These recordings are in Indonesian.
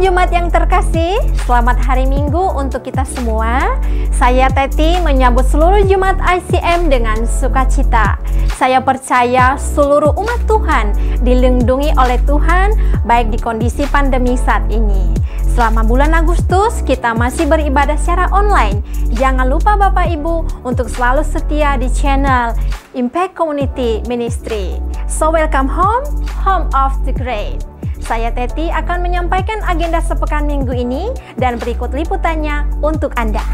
Jumat yang terkasih, selamat hari Minggu untuk kita semua. Saya Teti menyambut seluruh Jumat ICM dengan sukacita. Saya percaya seluruh umat Tuhan dilindungi oleh Tuhan, baik di kondisi pandemi saat ini. Selama bulan Agustus, kita masih beribadah secara online. Jangan lupa Bapak Ibu untuk selalu setia di channel Impact Community Ministry. So welcome home, home of the great. Saya Teti akan menyampaikan agenda sepekan minggu ini dan berikut liputannya untuk Anda.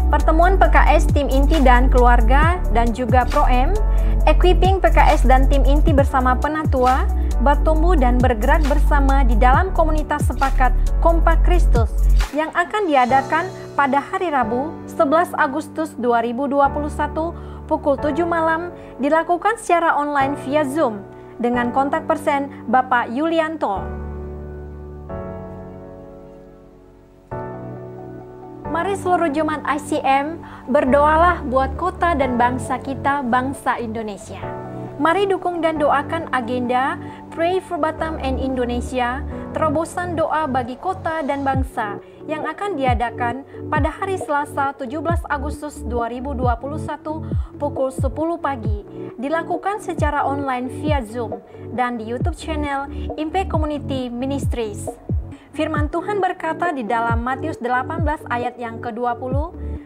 Pertemuan PKS Tim Inti dan Keluarga dan juga Pro-M, Equipping PKS dan Tim Inti bersama Penatua, bertumbuh dan bergerak bersama di dalam komunitas sepakat Kompak Kristus yang akan diadakan pada hari Rabu 11 Agustus 2021 pukul 7 malam dilakukan secara online via Zoom dengan kontak person Bapak Yulianto. Mari seluruh Jemaat ICM berdoalah buat kota dan bangsa kita, bangsa Indonesia. Mari dukung dan doakan agenda Pray for Batam and Indonesia, terobosan doa bagi kota dan bangsa yang akan diadakan pada hari Selasa 17 Agustus 2021 pukul 10 pagi, dilakukan secara online via Zoom dan di YouTube channel Impact Community Ministries. Firman Tuhan berkata di dalam Matius 18 ayat yang ke-20,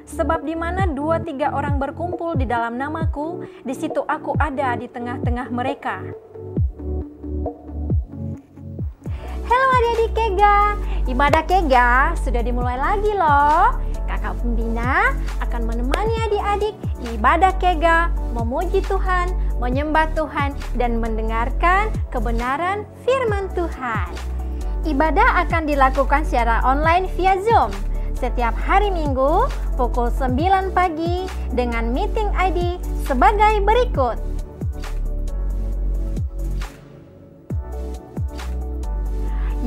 sebab di mana 2-3 orang berkumpul di dalam namaku, di situ aku ada di tengah-tengah mereka. Halo adik-adik Kega, ibadah Kega sudah dimulai lagi loh. Kakak pembina akan menemani adik-adik di ibadah Kega, memuji Tuhan, menyembah Tuhan, dan mendengarkan kebenaran firman Tuhan. Ibadah akan dilakukan secara online via Zoom setiap hari Minggu pukul 9 pagi dengan meeting ID sebagai berikut.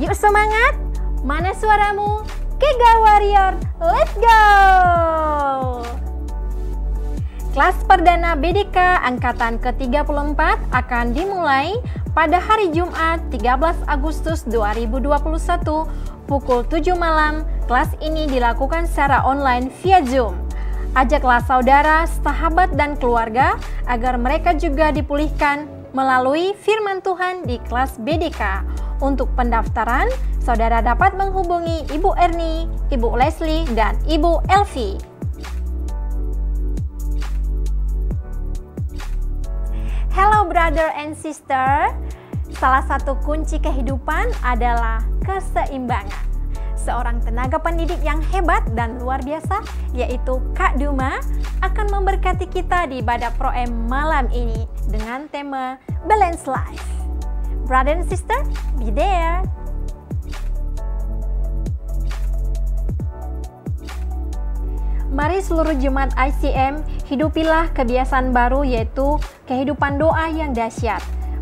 Yuk semangat, mana suaramu? Kega Warrior, let's go! Kelas perdana BDK Angkatan ke-34 akan dimulai pada hari Jumat 13 Agustus 2021 pukul 7 malam. Kelas ini dilakukan secara online via Zoom. Ajaklah saudara, sahabat, dan keluarga agar mereka juga dipulihkan melalui firman Tuhan di kelas BDK. Untuk pendaftaran, saudara dapat menghubungi Ibu Erni, Ibu Leslie, dan Ibu Elvi. Hello brother and sister, salah satu kunci kehidupan adalah keseimbangan. Seorang tenaga pendidik yang hebat dan luar biasa, yaitu Kak Duma, akan memberkati kita di ibadah Pro-M malam ini dengan tema Balance Life. Brother and sister, be there. Mari seluruh Jemaat ICM hidupilah kebiasaan baru, yaitu kehidupan doa yang dahsyat.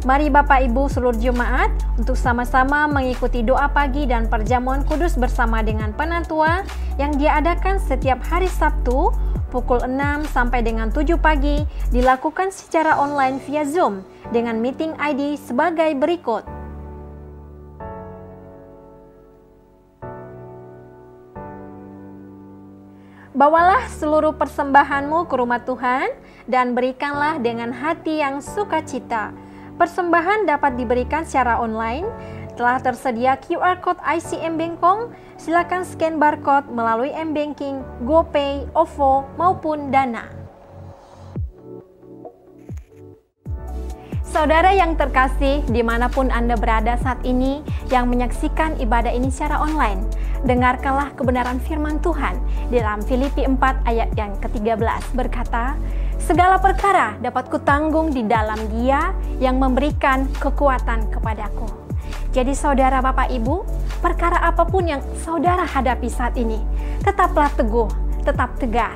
Mari Bapak Ibu seluruh jemaat untuk sama-sama mengikuti doa pagi dan perjamuan kudus bersama dengan Penatua yang diadakan setiap hari Sabtu pukul 6 sampai dengan 7 pagi, dilakukan secara online via Zoom dengan meeting ID sebagai berikut. Bawalah seluruh persembahanmu ke rumah Tuhan dan berikanlah dengan hati yang sukacita. Persembahan dapat diberikan secara online. Telah tersedia QR Code ICM Bengkong. Silakan scan barcode melalui M-Banking, GoPay, OVO, maupun Dana. Saudara yang terkasih, dimanapun Anda berada saat ini yang menyaksikan ibadah ini secara online, dengarkanlah kebenaran firman Tuhan di dalam Filipi 4 ayat yang ke-13 berkata, segala perkara dapat kutanggung di dalam Dia yang memberikan kekuatan kepadaku. Jadi saudara Bapak Ibu, perkara apapun yang saudara hadapi saat ini, tetaplah teguh, tetap tegar,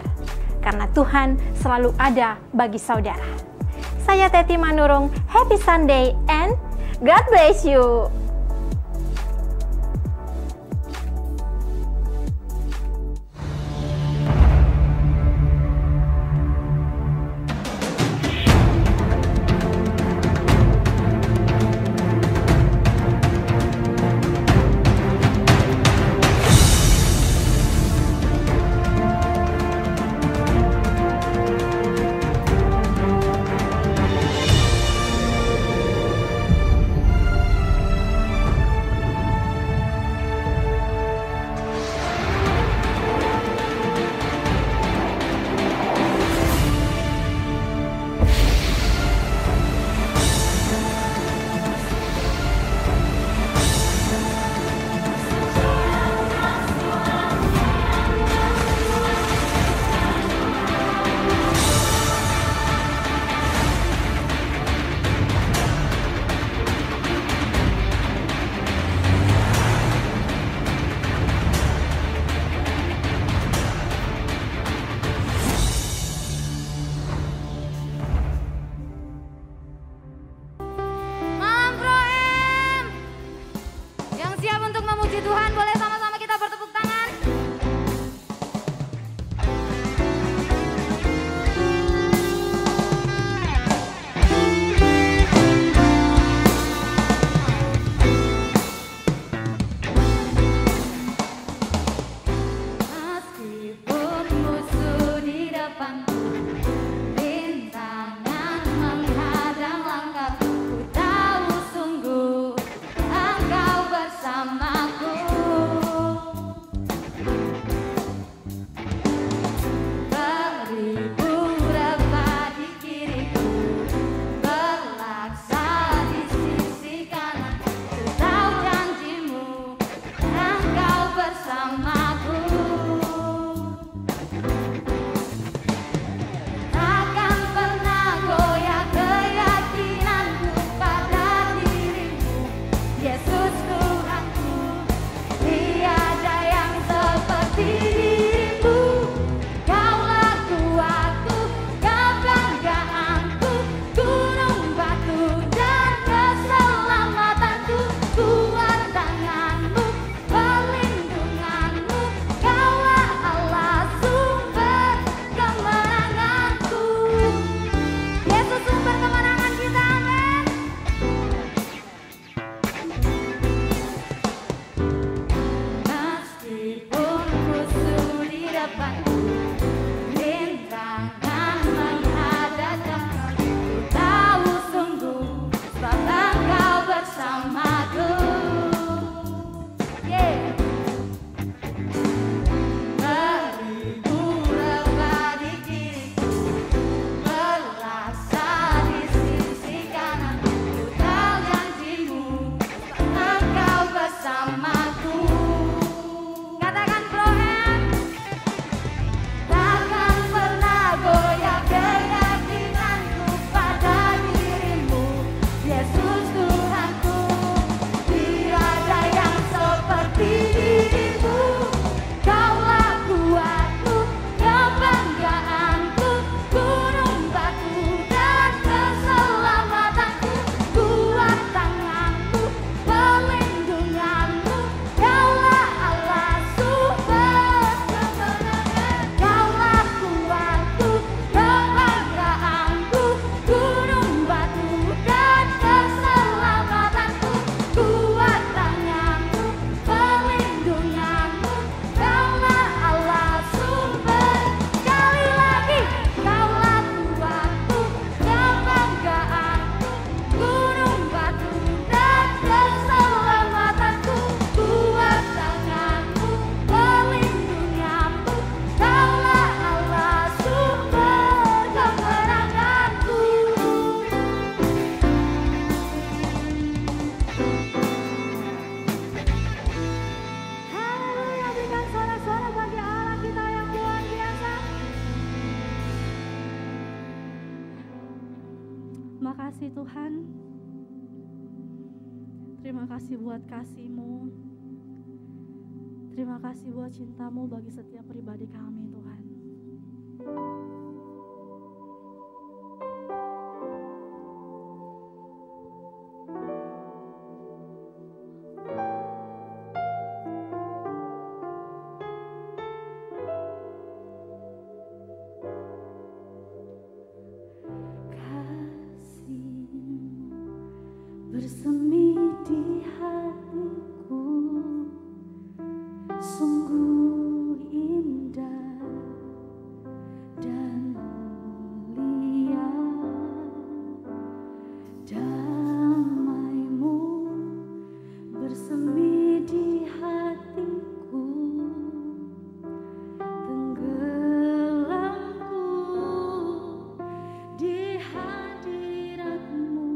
karena Tuhan selalu ada bagi saudara. Saya Teti Manurung, happy Sunday and God bless you. Makasih Tuhan. Terima kasih buat kasih-Mu. Terima kasih buat cinta-Mu bagi setiap pribadi kami Tuhan. Bersemi di hatiku, sungguh indah dan mulia. Damai-Mu bersemi di hatiku, tenggelamku di hadirat-Mu.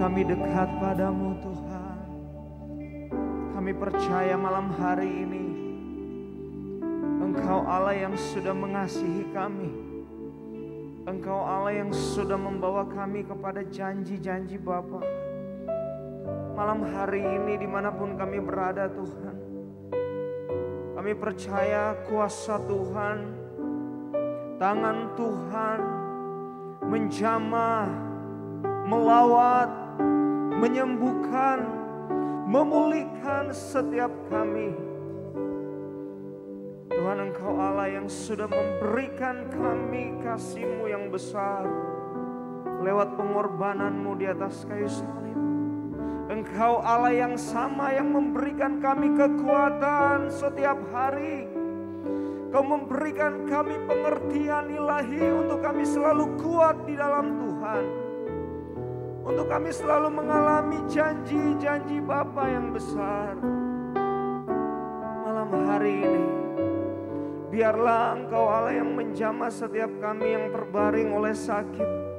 kami dekat padamu Tuhan. Kami percaya malam hari ini Engkau Allah yang sudah mengasihi kami. Engkau Allah yang sudah membawa kami kepada janji-janji Bapa. Malam hari ini dimanapun kami berada Tuhan, kami percaya kuasa Tuhan, tangan Tuhan menjamah, melawat, menyembuhkan, memulihkan setiap kami. Tuhan, Engkau Allah yang sudah memberikan kami kasih-Mu yang besar lewat pengorbanan-Mu di atas kayu salib. Engkau Allah yang sama yang memberikan kami kekuatan setiap hari. Kau memberikan kami pengertian ilahi untuk kami selalu kuat di dalam Tuhan. Untuk kami selalu mengalami janji-janji Bapa yang besar. Malam hari ini, biarlah Engkau Allah yang menjamah setiap kami yang terbaring oleh sakit.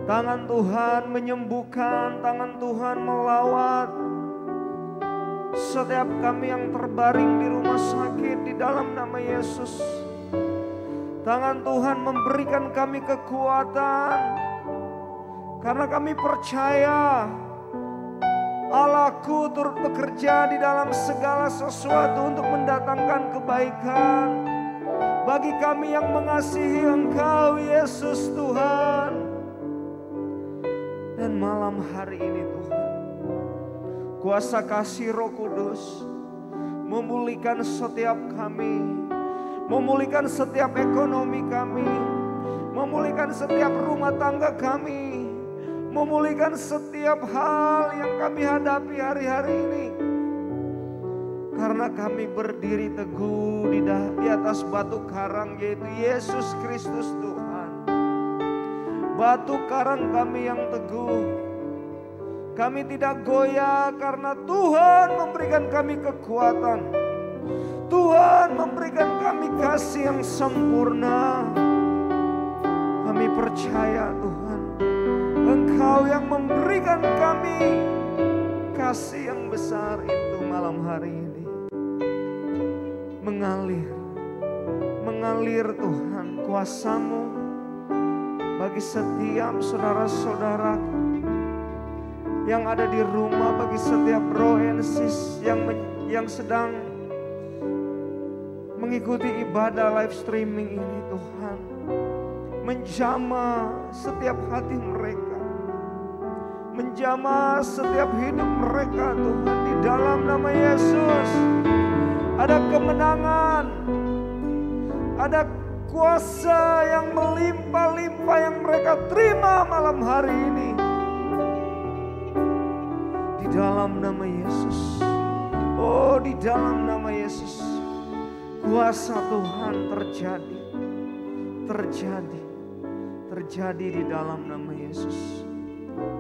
Tangan Tuhan menyembuhkan, tangan Tuhan melawat setiap kami yang terbaring di rumah sakit di dalam nama Yesus. Tangan Tuhan memberikan kami kekuatan karena kami percaya Allah-Ku turut bekerja di dalam segala sesuatu untuk mendatangkan kebaikan bagi kami yang mengasihi Engkau Yesus Tuhan. Dan malam hari ini Tuhan, kuasa kasih Roh Kudus memulihkan setiap kami, memulihkan setiap ekonomi kami, memulihkan setiap rumah tangga kami, memulihkan setiap hal yang kami hadapi hari-hari ini. Karena kami berdiri teguh di atas batu karang, yaitu Yesus Kristus Tuhan. Batu karang kami yang teguh. Kami tidak goyah karena Tuhan memberikan kami kekuatan. Tuhan memberikan kami kasih yang sempurna. Kami percaya Tuhan, Engkau yang memberikan kami kasih yang besar itu malam hari ini. Mengalir Tuhan kuasa-Mu bagi setiap saudara-saudaraku yang ada di rumah, bagi setiap bro and sis yang sedang mengikuti ibadah live streaming ini Tuhan. Menjamah setiap hati mereka, menjamah setiap hidup mereka Tuhan, di dalam nama Yesus. Ada kemenangan, ada kuasa yang melimpah-limpah yang mereka terima malam hari ini. Di dalam nama Yesus. Oh, di dalam nama Yesus. Kuasa Tuhan terjadi di dalam nama Yesus.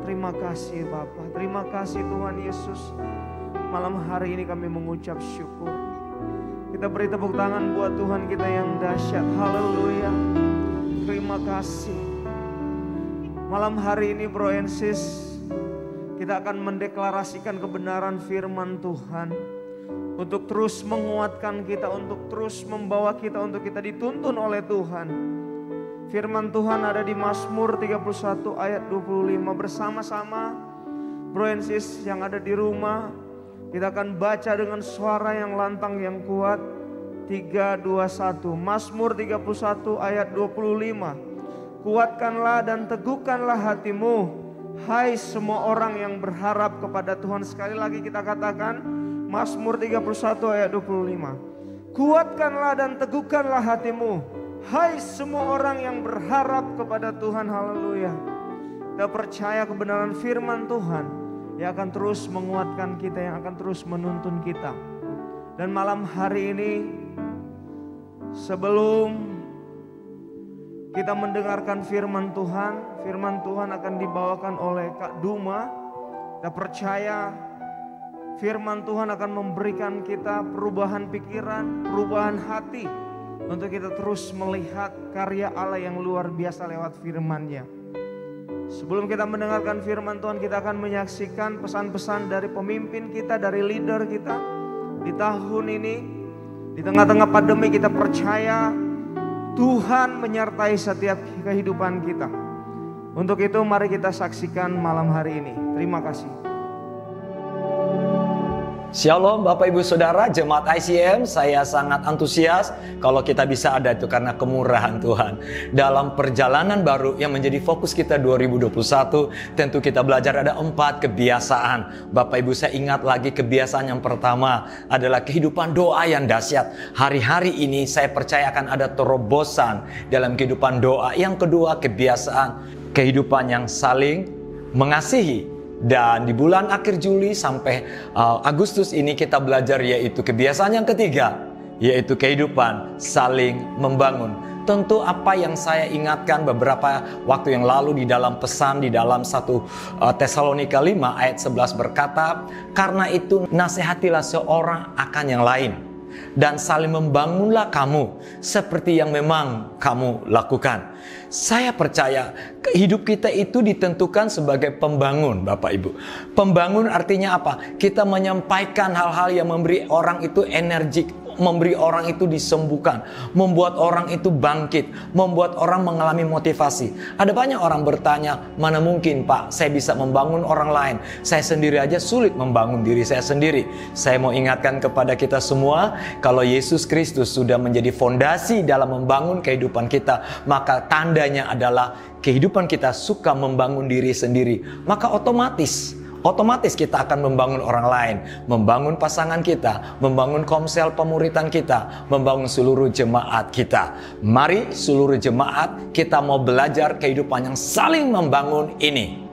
Terima kasih Bapa, terima kasih Tuhan Yesus. Malam hari ini kami mengucap syukur. Kita beri tepuk tangan buat Tuhan kita yang dahsyat. Haleluya. Terima kasih. Malam hari ini bro and sis, kita akan mendeklarasikan kebenaran firman Tuhan. Untuk terus menguatkan kita, untuk terus membawa kita, untuk kita dituntun oleh Tuhan. Firman Tuhan ada di Mazmur 31 ayat 25. Bersama-sama bro and sis yang ada di rumah, kita akan baca dengan suara yang lantang yang kuat. 3, 2, 1. Mazmur 31 ayat 25. Kuatkanlah dan teguhkanlah hatimu, hai semua orang yang berharap kepada Tuhan. Sekali lagi kita katakan, Mazmur 31 ayat 25. Kuatkanlah dan teguhkanlah hatimu, hai semua orang yang berharap kepada Tuhan. Haleluya. Kita percaya kebenaran firman Tuhan yang akan terus menguatkan kita, yang akan terus menuntun kita. Dan malam hari ini, sebelum kita mendengarkan firman Tuhan akan dibawakan oleh Kak Duma. Kita percaya firman Tuhan akan memberikan kita perubahan pikiran, perubahan hati, untuk kita terus melihat karya Allah yang luar biasa lewat firman-Nya. Sebelum kita mendengarkan firman Tuhan, kita akan menyaksikan pesan-pesan dari pemimpin kita, dari leader kita. Di tahun ini, di tengah-tengah pandemi, kita percaya Tuhan menyertai setiap kehidupan kita. Untuk itu mari kita saksikan malam hari ini. Terima kasih. Shalom Bapak Ibu Saudara Jemaat ICM, saya sangat antusias kalau kita bisa ada itu karena kemurahan Tuhan. Dalam perjalanan baru yang menjadi fokus kita 2021, tentu kita belajar ada 4 kebiasaan. Bapak Ibu, saya ingat lagi kebiasaan yang pertama adalah kehidupan doa yang dahsyat. Hari-hari ini saya percaya akan ada terobosan dalam kehidupan doa. Yang kedua, kebiasaan kehidupan yang saling mengasihi. Dan di bulan akhir Juli sampai Agustus ini kita belajar yaitu kebiasaan yang ketiga, yaitu kehidupan saling membangun. Tentu apa yang saya ingatkan beberapa waktu yang lalu di dalam pesan di dalam 1 Tesalonika 5 ayat 11 berkata, karena itu nasihatilah seorang akan yang lain dan saling membangunlah kamu seperti yang memang kamu lakukan. Saya percaya hidup kita itu ditentukan sebagai pembangun, Bapak Ibu. Pembangun artinya apa? Kita menyampaikan hal-hal yang memberi orang itu energik, memberi orang itu disembuhkan, membuat orang itu bangkit, membuat orang mengalami motivasi. Ada banyak orang bertanya, mana mungkin Pak saya bisa membangun orang lain? Saya sendiri aja sulit membangun diri saya sendiri. Saya mau ingatkan kepada kita semua, kalau Yesus Kristus sudah menjadi fondasi dalam membangun kehidupan kita, maka tandanya adalah kehidupan kita suka membangun diri sendiri. Maka otomatis kita akan membangun orang lain, membangun pasangan kita, membangun komsel pemuritan kita, membangun seluruh jemaat kita. Mari seluruh jemaat kita mau belajar kehidupan yang saling membangun ini.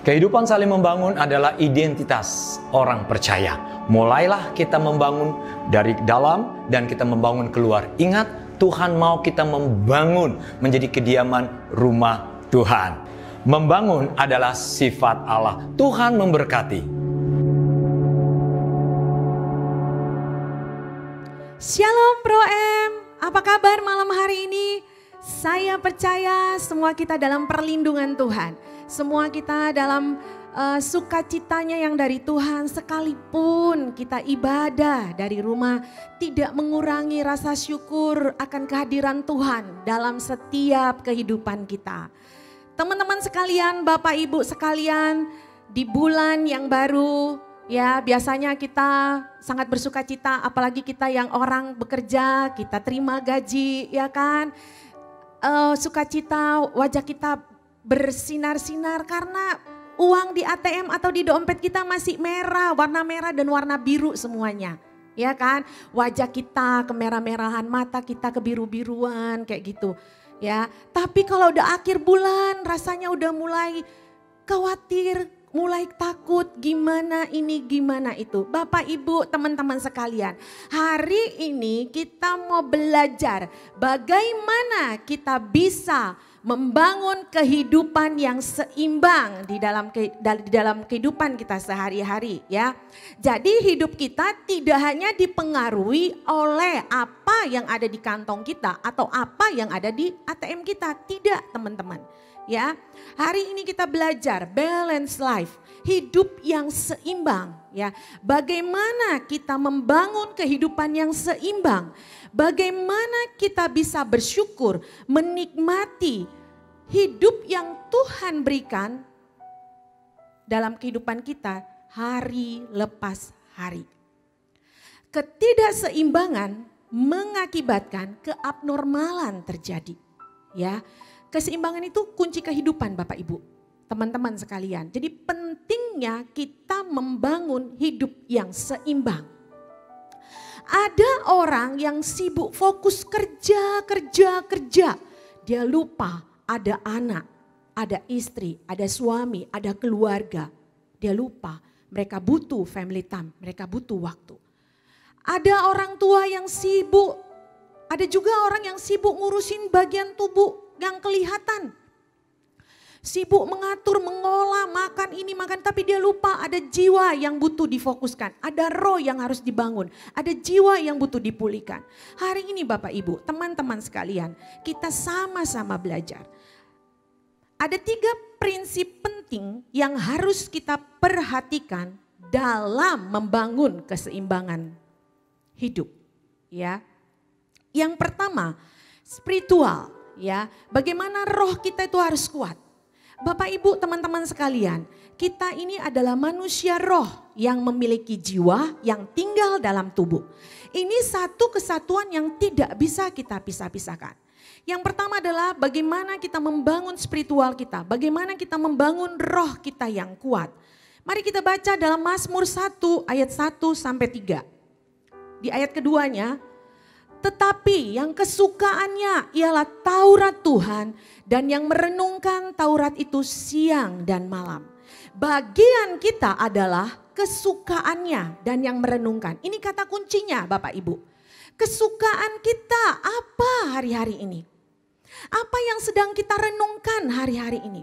Kehidupan saling membangun adalah identitas orang percaya. Mulailah kita membangun dari dalam dan kita membangun keluar. Ingat, Tuhan mau kita membangun menjadi kediaman rumah Tuhan. Membangun adalah sifat Allah. Tuhan memberkati. Shalom Pro M, apa kabar malam hari ini? Saya percaya semua kita dalam perlindungan Tuhan. Semua kita dalam sukacitanya yang dari Tuhan, sekalipun kita ibadah dari rumah, tidak mengurangi rasa syukur akan kehadiran Tuhan dalam setiap kehidupan kita. Teman-teman sekalian, Bapak Ibu sekalian, di bulan yang baru, ya biasanya kita sangat bersukacita, apalagi kita yang orang bekerja, kita terima gaji, ya kan. Sukacita, wajah kita bersinar-sinar karena uang di ATM atau di dompet kita masih merah, warna merah dan warna biru semuanya. Ya kan, wajah kita kemerah-merahan, mata kita kebiru-biruan kayak gitu. Ya, tapi kalau udah akhir bulan rasanya udah mulai khawatir, mulai takut, gimana ini, gimana itu. Bapak, Ibu, teman-teman sekalian, hari ini kita mau belajar bagaimana kita bisa membangun kehidupan yang seimbang di dalam kehidupan kita sehari-hari, ya. Jadi hidup kita tidak hanya dipengaruhi oleh apa yang ada di kantong kita atau apa yang ada di ATM kita, tidak, teman-teman. Ya, hari ini kita belajar balance life, hidup yang seimbang, ya. Bagaimana kita membangun kehidupan yang seimbang? Bagaimana kita bisa bersyukur, menikmati hidup yang Tuhan berikan dalam kehidupan kita hari lepas hari. Ketidakseimbangan mengakibatkan keabnormalan terjadi, ya. Keseimbangan itu kunci kehidupan Bapak Ibu, teman-teman sekalian. Jadi pentingnya kita membangun hidup yang seimbang. Ada orang yang sibuk fokus kerja. Dia lupa ada anak, ada istri, ada suami, ada keluarga. Dia lupa mereka butuh family time, mereka butuh waktu. Ada orang tua yang sibuk, ada juga orang yang sibuk ngurusin bagian tubuh yang kelihatan. Sibuk mengatur, mengolah, makan ini, makan, tapi dia lupa ada jiwa yang butuh difokuskan. Ada roh yang harus dibangun, ada jiwa yang butuh dipulihkan. Hari ini Bapak Ibu, teman-teman sekalian, kita sama-sama belajar. Ada 3 prinsip penting yang harus kita perhatikan dalam membangun keseimbangan hidup, ya. Yang pertama, spiritual, ya. Bagaimana roh kita itu harus kuat. Bapak Ibu, teman-teman sekalian, kita ini adalah manusia roh yang memiliki jiwa yang tinggal dalam tubuh. Ini satu kesatuan yang tidak bisa kita pisah-pisahkan. Yang pertama adalah bagaimana kita membangun spiritual kita, bagaimana kita membangun roh kita yang kuat. Mari kita baca dalam Mazmur 1 ayat 1 sampai 3. Di ayat keduanya, tetapi yang kesukaannya ialah Taurat Tuhan dan yang merenungkan Taurat itu siang dan malam. Bagian kita adalah kesukaannya dan yang merenungkan. Ini kata kuncinya Bapak Ibu. Kesukaan kita apa hari-hari ini? Apa yang sedang kita renungkan hari-hari ini?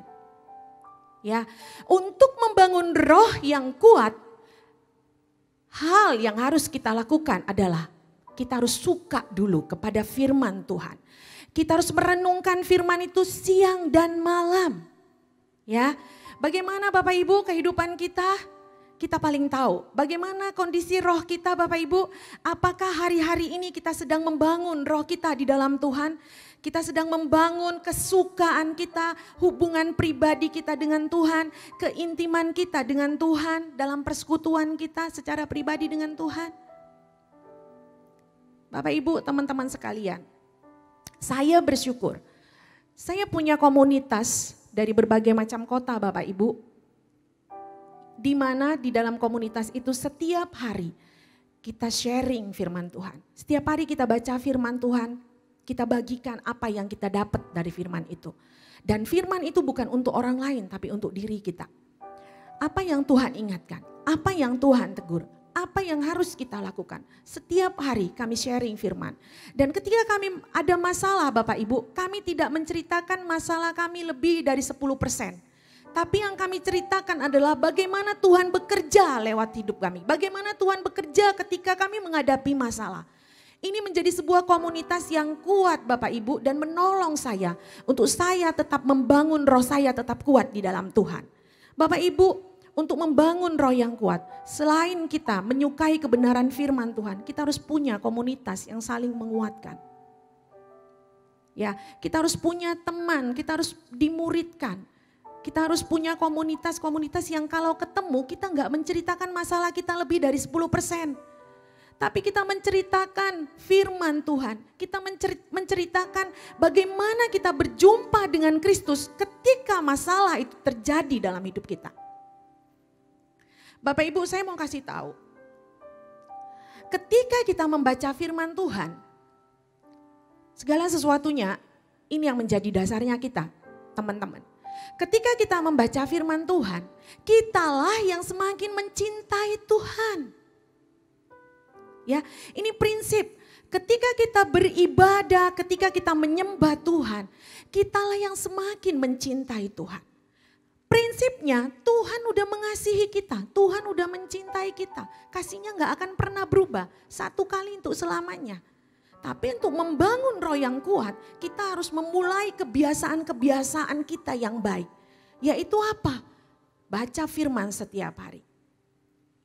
Ya, untuk membangun roh yang kuat, hal yang harus kita lakukan adalah kita harus suka dulu kepada firman Tuhan. Kita harus merenungkan firman itu siang dan malam. Ya, bagaimana Bapak Ibu kehidupan kita? Kita paling tahu bagaimana kondisi roh kita Bapak Ibu. Apakah hari-hari ini kita sedang membangun roh kita di dalam Tuhan? Kita sedang membangun kesukaan kita, hubungan pribadi kita dengan Tuhan, keintiman kita dengan Tuhan, dalam persekutuan kita secara pribadi dengan Tuhan. Bapak Ibu, teman-teman sekalian, saya bersyukur. Saya punya komunitas dari berbagai macam kota Bapak Ibu, di mana di dalam komunitas itu setiap hari kita sharing firman Tuhan. Setiap hari kita baca firman Tuhan, kita bagikan apa yang kita dapat dari firman itu. Dan firman itu bukan untuk orang lain tapi untuk diri kita. Apa yang Tuhan ingatkan, apa yang Tuhan tegur, apa yang harus kita lakukan. Setiap hari kami sharing firman. Dan ketika kami ada masalah Bapak Ibu, kami tidak menceritakan masalah kami lebih dari 10%. Tapi yang kami ceritakan adalah bagaimana Tuhan bekerja lewat hidup kami. Bagaimana Tuhan bekerja ketika kami menghadapi masalah. Ini menjadi sebuah komunitas yang kuat Bapak Ibu dan menolong saya untuk saya tetap membangun roh saya tetap kuat di dalam Tuhan. Bapak Ibu, untuk membangun roh yang kuat, selain kita menyukai kebenaran firman Tuhan, kita harus punya komunitas yang saling menguatkan. Ya, kita harus punya teman, kita harus dimuridkan. Kita harus punya komunitas-komunitas yang kalau ketemu kita nggak menceritakan masalah kita lebih dari 10%. Tapi kita menceritakan firman Tuhan. Kita menceritakan bagaimana kita berjumpa dengan Kristus ketika masalah itu terjadi dalam hidup kita. Bapak Ibu, saya mau kasih tahu. Ketika kita membaca firman Tuhan, segala sesuatunya ini yang menjadi dasarnya kita, teman-teman. Ketika kita membaca firman Tuhan, kitalah yang semakin mencintai Tuhan. Ya, ini prinsip. Ketika kita beribadah, ketika kita menyembah Tuhan, kitalah yang semakin mencintai Tuhan. Prinsipnya Tuhan udah mengasihi kita, Tuhan udah mencintai kita. Kasihnya gak akan pernah berubah, satu kali untuk selamanya. Tapi untuk membangun roh yang kuat, kita harus memulai kebiasaan-kebiasaan kita yang baik. Yaitu apa? Baca firman setiap hari.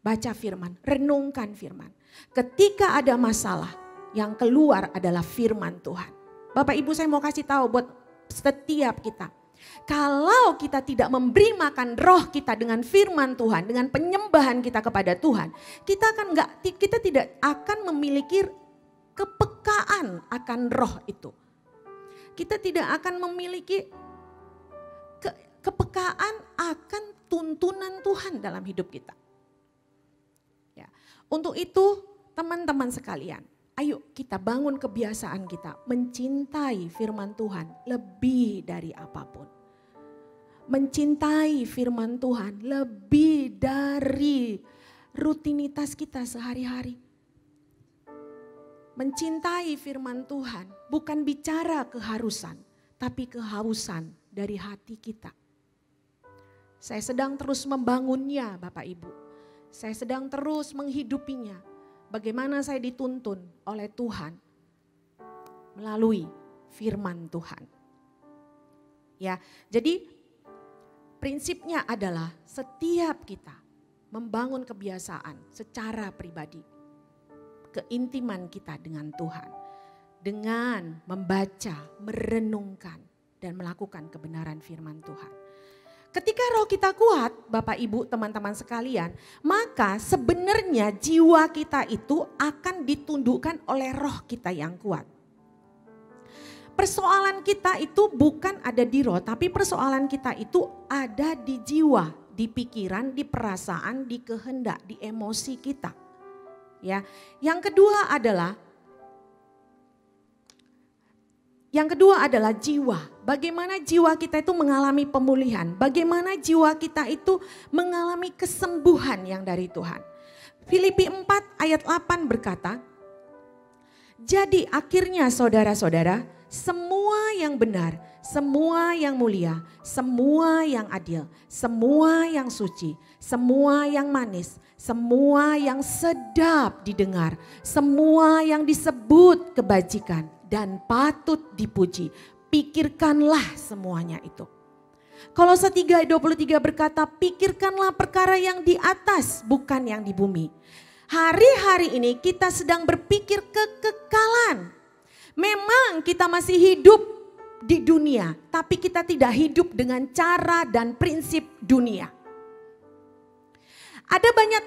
Baca firman, renungkan firman. Ketika ada masalah, yang keluar adalah firman Tuhan. Bapak Ibu, saya mau kasih tahu buat setiap kita. Kalau kita tidak memberi makan roh kita dengan firman Tuhan, dengan penyembahan kita kepada Tuhan, kita tidak akan memiliki kepekaan akan roh itu. Kita tidak akan memiliki kepekaan akan tuntunan Tuhan dalam hidup kita. Ya. Untuk itu teman-teman sekalian, ayo kita bangun kebiasaan kita mencintai firman Tuhan lebih dari apapun. Mencintai firman Tuhan lebih dari rutinitas kita sehari-hari. Mencintai firman Tuhan bukan bicara keharusan, tapi kehausan dari hati kita. Saya sedang terus membangunnya Bapak Ibu. Saya sedang terus menghidupinya. Bagaimana saya dituntun oleh Tuhan melalui firman Tuhan. Ya, jadi prinsipnya adalah setiap kita membangun kebiasaan secara pribadi. Keintiman kita dengan Tuhan. Dengan membaca, merenungkan, dan melakukan kebenaran firman Tuhan. Ketika roh kita kuat, Bapak Ibu, teman-teman sekalian, maka sebenarnya jiwa kita itu akan ditundukkan oleh roh kita yang kuat. Persoalan kita itu bukan ada di roh, tapi persoalan kita itu ada di jiwa, di pikiran, di perasaan, di kehendak, di emosi kita. Ya, yang kedua adalah jiwa. Bagaimana jiwa kita itu mengalami pemulihan. Bagaimana jiwa kita itu mengalami kesembuhan yang dari Tuhan. Filipi 4 ayat 8 berkata, jadi akhirnya saudara-saudara, semua yang benar, semua yang mulia, semua yang adil, semua yang suci, semua yang manis, semua yang sedap didengar, semua yang disebut kebajikan dan patut dipuji. Pikirkanlah semuanya itu. Kolose 3:23 berkata, pikirkanlah perkara yang di atas, bukan yang di bumi. Hari-hari ini kita sedang berpikir kekekalan. Memang kita masih hidup di dunia, tapi kita tidak hidup dengan cara dan prinsip dunia. Ada banyak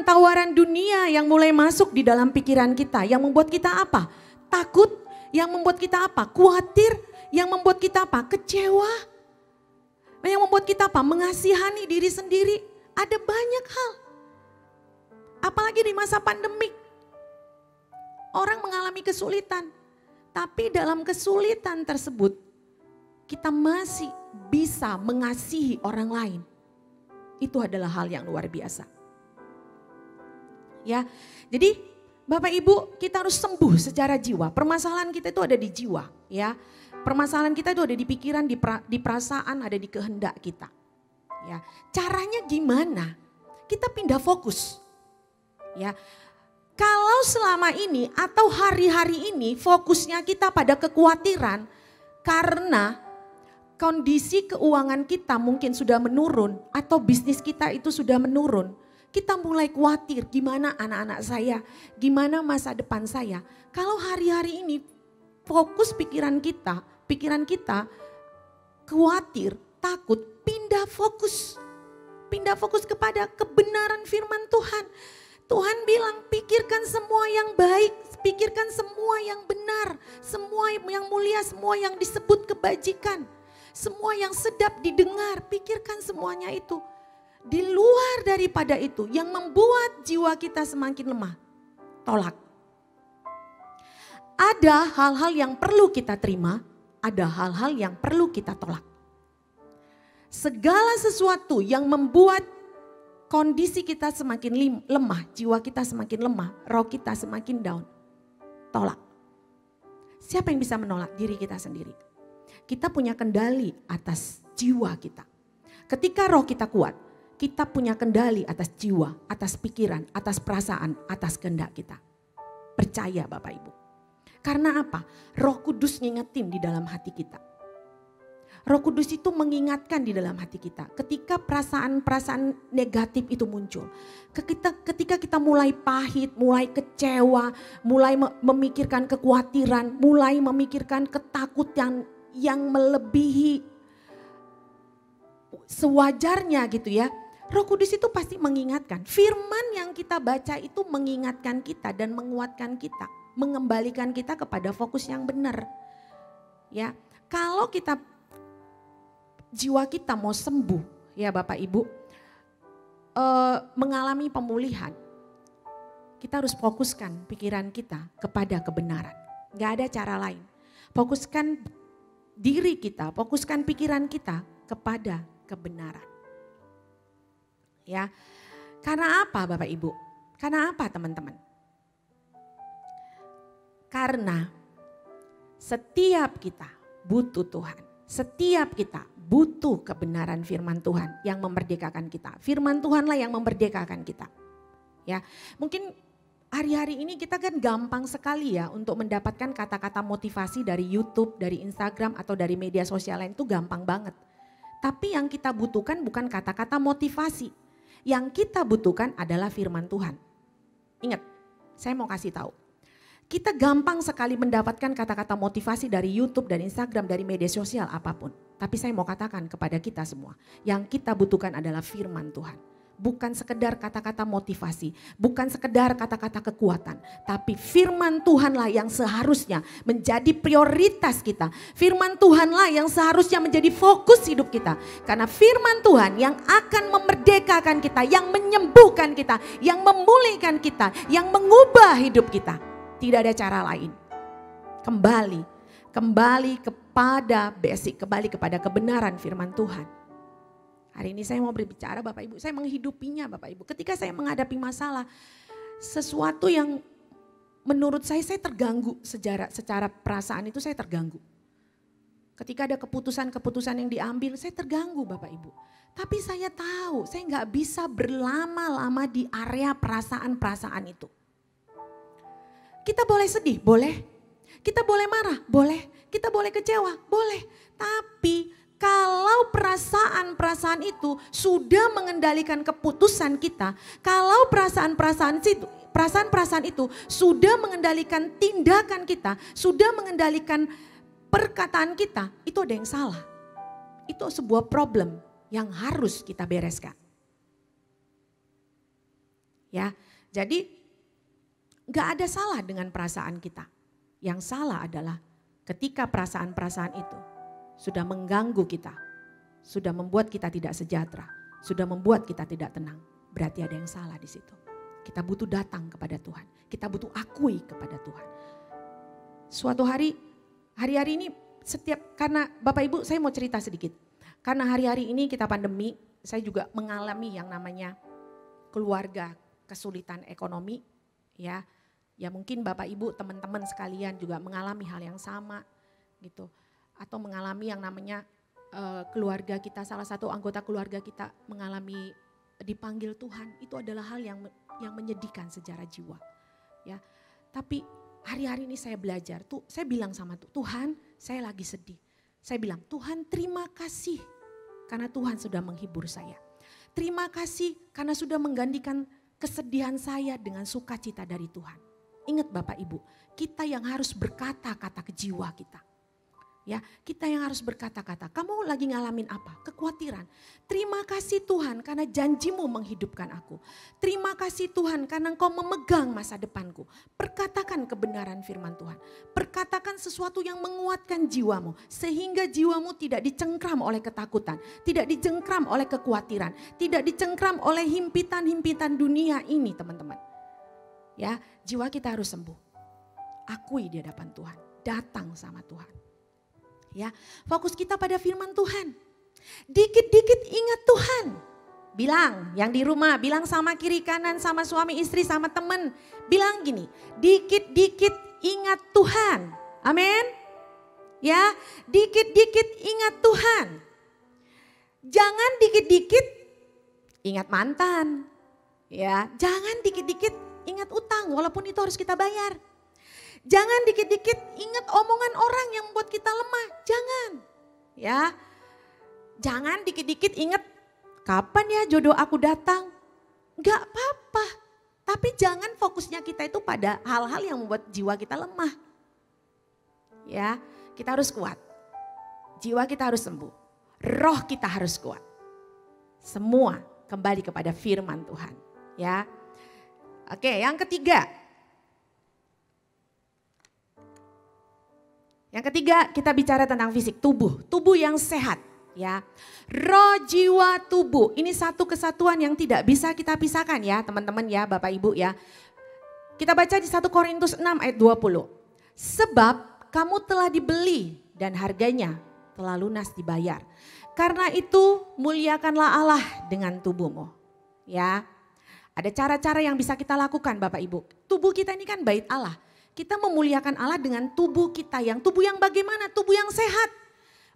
tawaran dunia yang mulai masuk di dalam pikiran kita, yang membuat kita apa? Takut, yang membuat kita apa? Khawatir, yang membuat kita apa? Kecewa, yang membuat kita apa? Mengasihani diri sendiri. Ada banyak hal. Apalagi di masa pandemik. Orang mengalami kesulitan. Tapi dalam kesulitan tersebut, kita masih bisa mengasihi orang lain. Itu adalah hal yang luar biasa. Ya, jadi Bapak Ibu, kita harus sembuh secara jiwa. Permasalahan kita itu ada di jiwa, ya. Permasalahan kita itu ada di pikiran, di perasaan, ada di kehendak kita. Ya, caranya gimana? Kita pindah fokus. Ya. Kalau selama ini atau hari-hari ini fokusnya kita pada kekhawatiran karena kondisi keuangan kita mungkin sudah menurun atau bisnis kita itu sudah menurun. Kita mulai khawatir gimana anak-anak saya, gimana masa depan saya. Kalau hari-hari ini fokus pikiran kita khawatir, takut, pindah fokus. Pindah fokus kepada kebenaran firman Tuhan. Tuhan bilang pikirkan semua yang baik, pikirkan semua yang benar, semua yang mulia, semua yang disebut kebajikan, semua yang sedap didengar, pikirkan semuanya itu. Di luar daripada itu yang membuat jiwa kita semakin lemah, tolak. Ada hal-hal yang perlu kita terima, ada hal-hal yang perlu kita tolak. Segala sesuatu yang membuat kondisi kita semakin lemah, jiwa kita semakin lemah, roh kita semakin down, tolak. Siapa yang bisa menolak? Diri kita sendiri. Kita punya kendali atas jiwa kita. Ketika roh kita kuat, kita punya kendali atas jiwa, atas pikiran, atas perasaan, atas kehendak kita. Percaya Bapak Ibu. Karena apa? Roh Kudus ngingetin di dalam hati kita. Roh Kudus itu mengingatkan di dalam hati kita. Ketika perasaan-perasaan negatif itu muncul. Ketika kita mulai pahit, mulai kecewa, mulai memikirkan kekhawatiran, mulai memikirkan ketakutan yang melebihi sewajarnya gitu ya. Roh Kudus itu pasti mengingatkan. Firman yang kita baca itu mengingatkan kita dan menguatkan kita. Mengembalikan kita kepada fokus yang benar. Ya, kalau kita jiwa kita mau sembuh ya Bapak Ibu, mengalami pemulihan, kita harus fokuskan pikiran kita kepada kebenaran. Gak ada cara lain. Fokuskan diri kita, fokuskan pikiran kita kepada kebenaran. Ya, karena apa Bapak Ibu? Karena apa teman-teman? Karena setiap kita butuh Tuhan. Setiap kita butuh kebenaran firman Tuhan yang memerdekakan kita. Firman Tuhanlah yang memerdekakan kita. Ya, mungkin hari-hari ini kita kan gampang sekali ya untuk mendapatkan kata-kata motivasi dari YouTube, dari Instagram atau dari media sosial lain itu gampang banget. Tapi yang kita butuhkan bukan kata-kata motivasi. Yang kita butuhkan adalah firman Tuhan. Ingat, saya mau kasih tahu. Kita gampang sekali mendapatkan kata-kata motivasi dari YouTube, dari Instagram, dari media sosial apapun. Tapi saya mau katakan kepada kita semua, yang kita butuhkan adalah firman Tuhan. Bukan sekedar kata-kata motivasi, bukan sekedar kata-kata kekuatan. Tapi firman Tuhanlah yang seharusnya menjadi prioritas kita. Firman Tuhanlah yang seharusnya menjadi fokus hidup kita. Karena firman Tuhan yang akan memerdekakan kita, yang menyembuhkan kita, yang memulihkan kita, yang mengubah hidup kita. Tidak ada cara lain. Kembali kepada basic, kembali kepada kebenaran firman Tuhan. Hari ini saya mau berbicara Bapak Ibu, saya menghidupinya Bapak Ibu. Ketika saya menghadapi masalah, sesuatu yang menurut saya terganggu secara perasaan itu saya terganggu. Ketika ada keputusan-keputusan yang diambil, saya terganggu Bapak Ibu. Tapi saya tahu, saya nggak bisa berlama-lama di area perasaan-perasaan itu. Kita boleh sedih, boleh. Kita boleh marah, boleh. Kita boleh kecewa, boleh. Tapi kalau perasaan-perasaan itu sudah mengendalikan keputusan kita, kalau perasaan-perasaan itu sudah mengendalikan tindakan kita, sudah mengendalikan perkataan kita, itu ada yang salah. Itu sebuah problem yang harus kita bereskan. Ya, jadi gak ada salah dengan perasaan kita. Yang salah adalah ketika perasaan-perasaan itu sudah mengganggu kita, sudah membuat kita tidak sejahtera, sudah membuat kita tidak tenang. Berarti ada yang salah di situ. Kita butuh datang kepada Tuhan, kita butuh akui kepada Tuhan. Suatu hari-hari ini karena Bapak Ibu saya mau cerita sedikit. Karena hari-hari ini kita pandemi, saya juga mengalami yang namanya keluarga kesulitan ekonomi, ya. Ya mungkin Bapak Ibu teman-teman sekalian juga mengalami hal yang sama gitu. Atau mengalami yang namanya keluarga kita, salah satu anggota keluarga kita mengalami dipanggil Tuhan. Itu adalah hal yang menyedihkan secara jiwa. Ya, tapi hari-hari ini saya belajar, saya bilang sama Tuhan, saya lagi sedih. Saya bilang, Tuhan terima kasih karena Tuhan sudah menghibur saya. Terima kasih karena sudah menggantikan kesedihan saya dengan sukacita dari Tuhan. Ingat Bapak Ibu, kita yang harus berkata-kata ke jiwa kita. Ya, kita yang harus berkata-kata, kamu lagi ngalamin apa? Kekhawatiran. Terima kasih Tuhan karena janjimu menghidupkan aku. Terima kasih Tuhan karena engkau memegang masa depanku. Perkatakan kebenaran firman Tuhan. Perkatakan sesuatu yang menguatkan jiwamu. Sehingga jiwamu tidak dicengkram oleh ketakutan. Tidak dicengkram oleh kekhawatiran. Tidak dicengkram oleh himpitan-himpitan dunia ini teman-teman. Ya, jiwa kita harus sembuh. Akui di hadapan Tuhan. Datang sama Tuhan. Ya, fokus kita pada firman Tuhan. Dikit-dikit ingat Tuhan. Bilang yang di rumah, bilang sama kiri kanan, sama suami istri, sama teman. Bilang gini, dikit-dikit ingat Tuhan. Amin. Ya, dikit-dikit ingat Tuhan. Jangan dikit-dikit ingat mantan. Ya, jangan dikit-dikit ingat utang walaupun itu harus kita bayar. Jangan dikit-dikit ingat omongan orang yang membuat kita lemah. Jangan. Ya. Jangan dikit-dikit ingat kapan ya jodoh aku datang. Enggak apa-apa. Tapi jangan fokusnya kita itu pada hal-hal yang membuat jiwa kita lemah. Ya, kita harus kuat. Jiwa kita harus sembuh. Roh kita harus kuat. Semua kembali kepada firman Tuhan. Ya. Oke, yang ketiga. Yang ketiga kita bicara tentang fisik, tubuh yang sehat ya. Roh, jiwa, tubuh, ini satu kesatuan yang tidak bisa kita pisahkan ya teman-teman ya Bapak Ibu ya. Kita baca di 1 Korintus 6 ayat 20. Sebab kamu telah dibeli dan harganya telah lunas dibayar. Karena itu muliakanlah Allah dengan tubuhmu ya. Ada cara-cara yang bisa kita lakukan Bapak Ibu. Tubuh kita ini kan bait Allah. Kita memuliakan Allah dengan tubuh kita yang bagaimana? Tubuh yang sehat.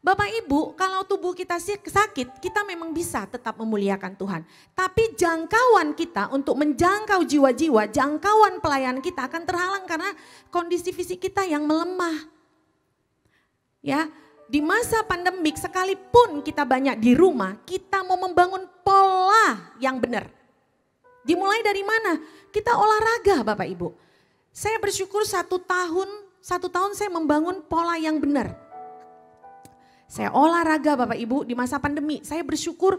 Bapak Ibu, kalau tubuh kita sakit, kita memang bisa tetap memuliakan Tuhan. Tapi jangkauan kita untuk menjangkau jiwa-jiwa, jangkauan pelayanan kita akan terhalang karena kondisi fisik kita yang melemah. Ya, Di masa pandemik sekalipun kita banyak di rumah, kita mau membangun pola yang benar. Dimulai dari mana? Kita olahraga Bapak Ibu. Saya bersyukur satu tahun saya membangun pola yang benar. Saya olahraga Bapak Ibu di masa pandemi. Saya bersyukur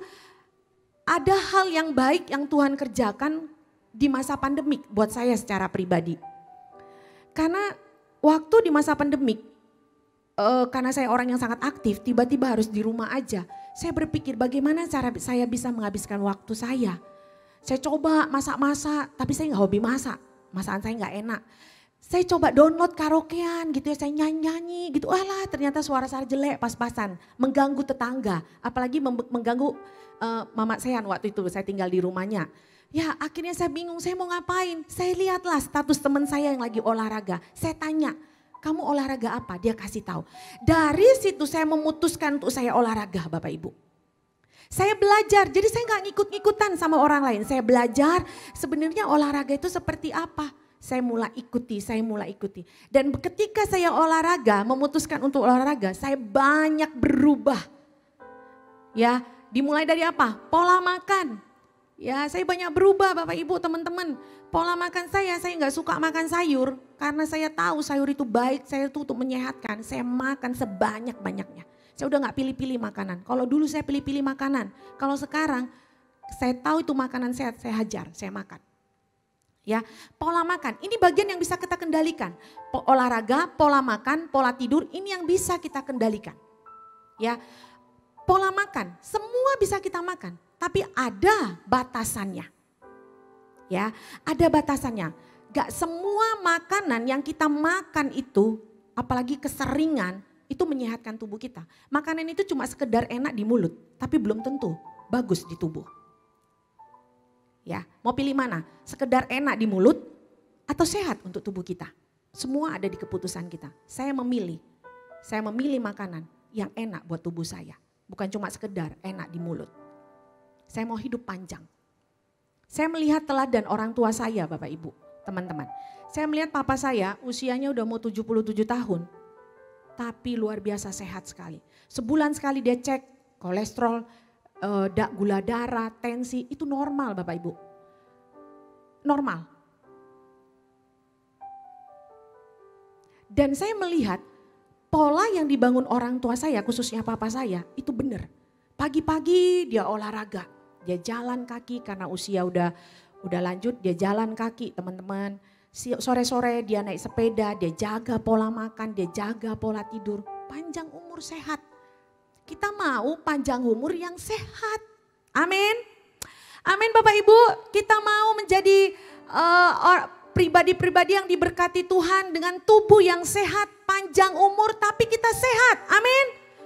ada hal yang baik yang Tuhan kerjakan di masa pandemik buat saya secara pribadi. Karena waktu di masa pandemik, karena saya orang yang sangat aktif, tiba-tiba harus di rumah aja. Saya berpikir bagaimana cara saya bisa menghabiskan waktu saya. Saya coba masak-masak, tapi saya nggak hobi masak. Masakan saya nggak enak. Saya coba download karaokean gitu ya, saya nyanyi-nyanyi gitu. Alah ternyata suara saya jelek pas-pasan, mengganggu tetangga. Apalagi mengganggu mama saya waktu itu, saya tinggal di rumahnya. Ya akhirnya saya bingung, saya mau ngapain. Saya lihatlah status teman saya yang lagi olahraga. Saya tanya, kamu olahraga apa? Dia kasih tahu. Dari situ saya memutuskan untuk saya olahraga Bapak Ibu. Saya belajar, jadi saya nggak ngikut-ngikutan sama orang lain. Saya belajar sebenarnya olahraga itu seperti apa. Saya mulai ikuti. Dan ketika saya olahraga, memutuskan untuk olahraga, saya banyak berubah. Ya, dimulai dari apa? Pola makan. Ya, saya banyak berubah Bapak Ibu, teman-teman. Pola makan saya nggak suka makan sayur. Karena saya tahu sayur itu baik, saya itu untuk menyehatkan. Saya makan sebanyak-banyaknya. Saya udah nggak pilih-pilih makanan. Kalau dulu saya pilih-pilih makanan. Kalau sekarang saya tahu itu makanan sehat, saya hajar, saya makan. Ya, pola makan. Ini bagian yang bisa kita kendalikan. Olahraga, pola makan, pola tidur, ini yang bisa kita kendalikan. Ya, pola makan, semua bisa kita makan, tapi ada batasannya. Ya, ada batasannya. Gak semua makanan yang kita makan itu, apalagi keseringan, itu menyehatkan tubuh kita. Makanan itu cuma sekedar enak di mulut, tapi belum tentu bagus di tubuh. Ya, mau pilih mana? Sekedar enak di mulut atau sehat untuk tubuh kita? Semua ada di keputusan kita. Saya memilih makanan yang enak buat tubuh saya. Bukan cuma sekedar enak di mulut. Saya mau hidup panjang. Saya melihat teladan orang tua saya Bapak Ibu, teman-teman. Saya melihat papa saya usianya udah mau 77 tahun. Tapi luar biasa sehat sekali. Sebulan sekali dia cek kolesterol, gula darah, tensi, itu normal Bapak Ibu. Normal. Dan saya melihat pola yang dibangun orang tua saya, khususnya papa saya, itu benar. Pagi-pagi dia olahraga, dia jalan kaki karena usia udah lanjut, dia jalan kaki teman-teman. Sore-sore dia naik sepeda, dia jaga pola makan, dia jaga pola tidur. Panjang umur sehat. Kita mau panjang umur yang sehat. Amin. Amin Bapak Ibu, kita mau menjadi pribadi-pribadi yang diberkati Tuhan dengan tubuh yang sehat, panjang umur tapi kita sehat. Amin.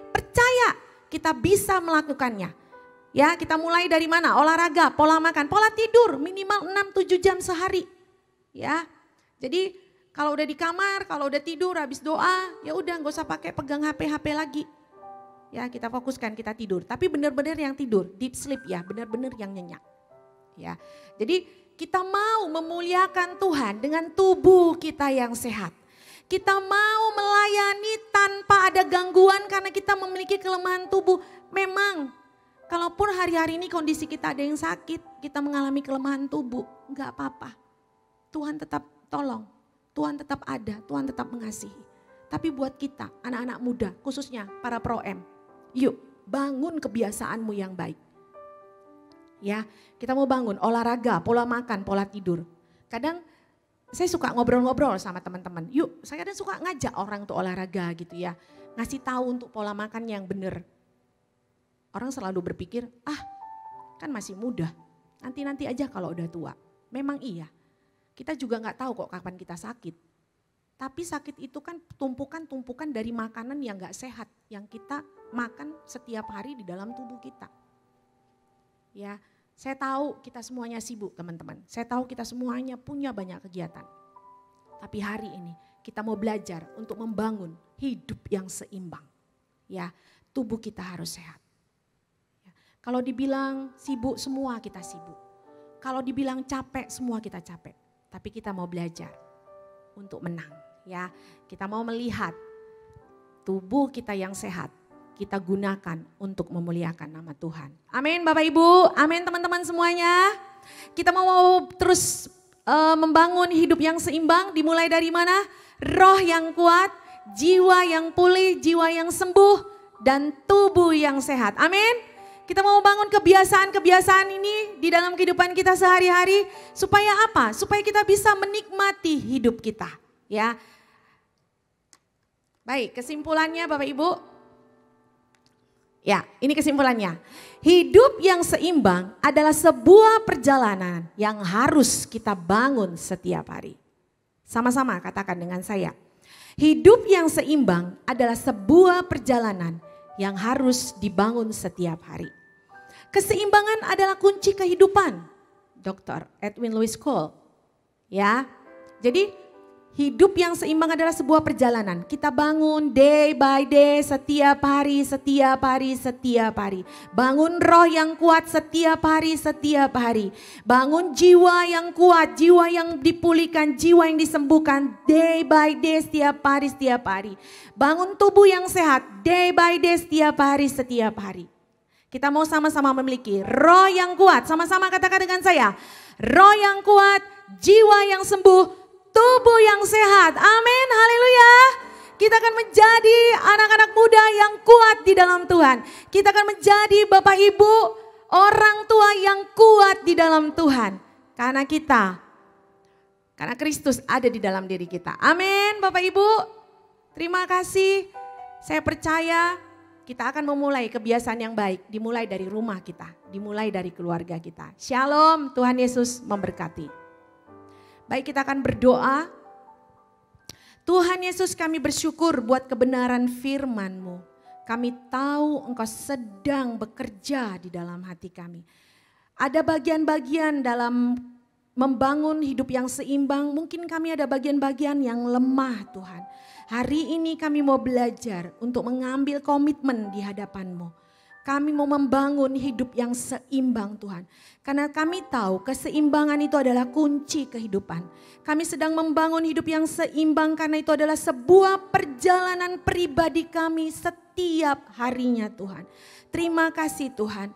Percaya kita bisa melakukannya. Ya, kita mulai dari mana? Olahraga, pola makan, pola tidur minimal 6-7 jam sehari. Ya. Jadi kalau udah di kamar, kalau udah tidur habis doa, ya udah nggak usah pakai pegang HP lagi. Ya, kita fokuskan kita tidur, tapi benar-benar yang tidur, deep sleep ya, benar-benar yang nyenyak. Ya. Jadi kita mau memuliakan Tuhan dengan tubuh kita yang sehat. Kita mau melayani tanpa ada gangguan karena kita memiliki kelemahan tubuh. Memang kalaupun hari-hari ini kondisi kita ada yang sakit, kita mengalami kelemahan tubuh, enggak apa-apa. Tuhan tetap tolong, Tuhan tetap ada, Tuhan tetap mengasihi. Tapi buat kita, anak-anak muda, khususnya para pro-M, yuk bangun kebiasaanmu yang baik. Ya, kita mau bangun olahraga, pola makan, pola tidur. Kadang saya suka ngobrol-ngobrol sama teman-teman. Yuk, saya kadang suka ngajak orang untuk olahraga gitu ya. Ngasih tahu untuk pola makan yang benar. Orang selalu berpikir, kan masih muda, nanti-nanti aja kalau udah tua. Memang iya. Kita juga nggak tahu kok kapan kita sakit. Tapi sakit itu kan tumpukan-tumpukan dari makanan yang nggak sehat. Yang kita makan setiap hari di dalam tubuh kita. Ya, saya tahu kita semuanya sibuk teman-teman. Saya tahu kita semuanya punya banyak kegiatan. Tapi hari ini kita mau belajar untuk membangun hidup yang seimbang. Ya, tubuh kita harus sehat. Ya, kalau dibilang sibuk, semua kita sibuk. Kalau dibilang capek, semua kita capek. Tapi kita mau belajar untuk menang, ya. Kita mau melihat tubuh kita yang sehat kita gunakan untuk memuliakan nama Tuhan. Amin Bapak Ibu, amin teman-teman semuanya. Kita mau terus membangun hidup yang seimbang, dimulai dari mana? Roh yang kuat, jiwa yang pulih, jiwa yang sembuh, dan tubuh yang sehat. Amin. Kita mau bangun kebiasaan-kebiasaan ini di dalam kehidupan kita sehari-hari. Supaya apa? Supaya kita bisa menikmati hidup kita. Ya. Baik, kesimpulannya Bapak Ibu. Ya, ini kesimpulannya. Hidup yang seimbang adalah sebuah perjalanan yang harus kita bangun setiap hari. Sama-sama katakan dengan saya. Hidup yang seimbang adalah sebuah perjalanan yang harus dibangun setiap hari. Keseimbangan adalah kunci kehidupan. Dr. Edwin Louis Cole. Ya. Jadi hidup yang seimbang adalah sebuah perjalanan. Kita bangun day by day, setiap hari, setiap hari, setiap hari. Bangun roh yang kuat setiap hari, setiap hari. Bangun jiwa yang kuat, jiwa yang dipulihkan, jiwa yang disembuhkan day by day, setiap hari, setiap hari. Bangun tubuh yang sehat day by day, setiap hari, setiap hari. Kita mau sama-sama memiliki roh yang kuat. Sama-sama katakan dengan saya. Roh yang kuat, jiwa yang sembuh, tubuh yang sehat. Amin, haleluya. Kita akan menjadi anak-anak muda yang kuat di dalam Tuhan. Kita akan menjadi Bapak Ibu, orang tua yang kuat di dalam Tuhan. Karena Kristus ada di dalam diri kita. Amin, Bapak Ibu. Terima kasih. Saya percaya kita akan memulai kebiasaan yang baik. Dimulai dari rumah kita, dimulai dari keluarga kita. Shalom, Tuhan Yesus memberkati. Baik, kita akan berdoa. Tuhan Yesus, kami bersyukur buat kebenaran firman-Mu. Kami tahu Engkau sedang bekerja di dalam hati kami. Ada bagian-bagian dalam membangun hidup yang seimbang. Mungkin kami ada bagian-bagian yang lemah Tuhan. Hari ini kami mau belajar untuk mengambil komitmen di hadapan-Mu. Kami mau membangun hidup yang seimbang Tuhan. Karena kami tahu keseimbangan itu adalah kunci kehidupan. Kami sedang membangun hidup yang seimbang karena itu adalah sebuah perjalanan pribadi kami setiap harinya Tuhan. Terima kasih Tuhan.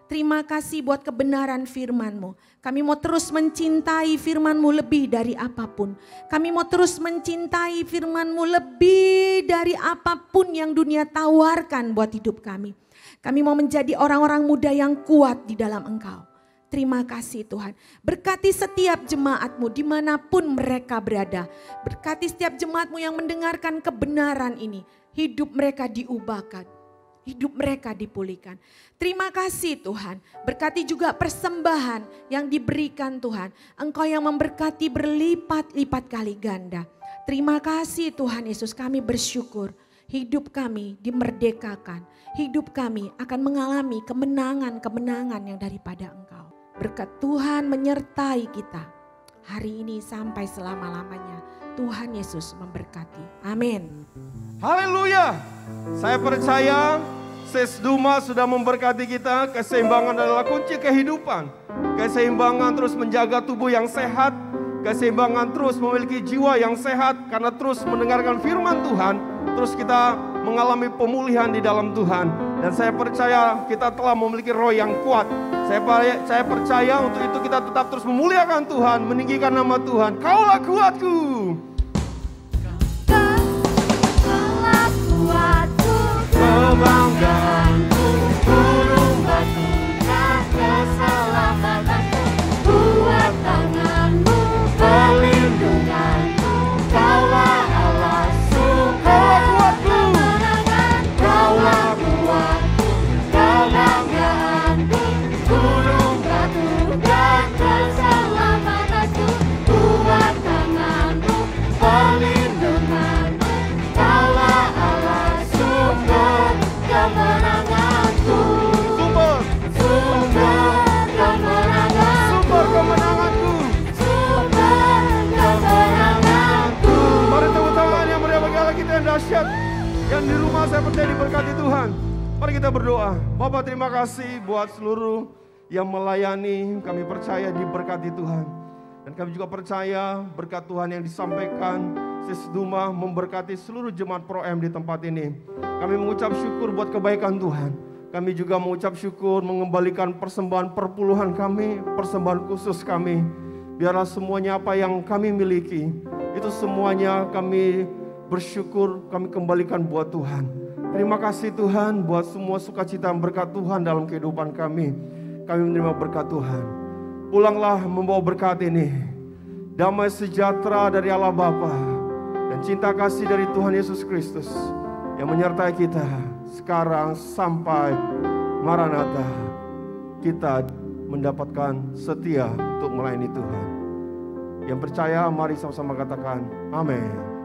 Terima kasih buat kebenaran firman-Mu. Kami mau terus mencintai firman-Mu lebih dari apapun. Kami mau terus mencintai firman-Mu lebih dari apapun yang dunia tawarkan buat hidup kami. Kami mau menjadi orang-orang muda yang kuat di dalam Engkau. Terima kasih Tuhan. Berkati setiap jemaat-Mu dimanapun mereka berada. Berkati setiap jemaat-Mu yang mendengarkan kebenaran ini. Hidup mereka diubahkan. Hidup mereka dipulihkan. Terima kasih Tuhan. Berkati juga persembahan yang diberikan Tuhan. Engkau yang memberkati berlipat-lipat kali ganda. Terima kasih Tuhan Yesus, kami bersyukur. Hidup kami dimerdekakan. Hidup kami akan mengalami kemenangan-kemenangan yang daripada Engkau. Berkat Tuhan menyertai kita hari ini sampai selama-lamanya. Tuhan Yesus memberkati. Amin. Haleluya. Saya percaya Sesduma sudah memberkati kita. Keseimbangan adalah kunci kehidupan. Keseimbangan terus menjaga tubuh yang sehat. Keseimbangan terus memiliki jiwa yang sehat karena terus mendengarkan firman Tuhan. Terus kita mengalami pemulihan di dalam Tuhan. Dan saya percaya kita telah memiliki roh yang kuat. Saya percaya untuk itu kita tetap terus memuliakan Tuhan, meninggikan nama Tuhan. Kaulah kuatku. Kaulah kuatku, Kebanggaanku, gunung batunya keselamatanku. Kuat tanganmu, perlindunganku. Kaulah Allah sumber kemenangan. Kaulah kuatku, kebanggaanku. Gunung batu dan keselamatanku. Kuat tanganmu, perlindunganku. Kaulah Allah sumber kemenanganku. Sumber kemenangan. sumber kemenanganku. Sumber kemenanganku. Mari tepuk tangan yang meriah bagi Allah kita yang dahsyat. Yang di rumah saya percaya diberkati Tuhan. Mari kita berdoa. Bapak terima kasih buat seluruh yang melayani. Kami percaya diberkati Tuhan. Dan kami juga percaya berkat Tuhan yang disampaikan Sis Duma memberkati seluruh jemaat Pro M di tempat ini. Kami mengucap syukur buat kebaikan Tuhan. Kami juga mengucap syukur mengembalikan persembahan perpuluhan kami, persembahan khusus kami. Biarlah semuanya apa yang kami miliki, itu semuanya kami bersyukur, kami kembalikan buat Tuhan. Terima kasih Tuhan buat semua sukacita berkat Tuhan dalam kehidupan kami. Kami menerima berkat Tuhan. Pulanglah membawa berkat ini. Damai sejahtera dari Allah Bapa dan cinta kasih dari Tuhan Yesus Kristus yang menyertai kita sekarang sampai Maranatha. Kita mendapatkan setia untuk melayani Tuhan. Yang percaya mari sama-sama katakan amin.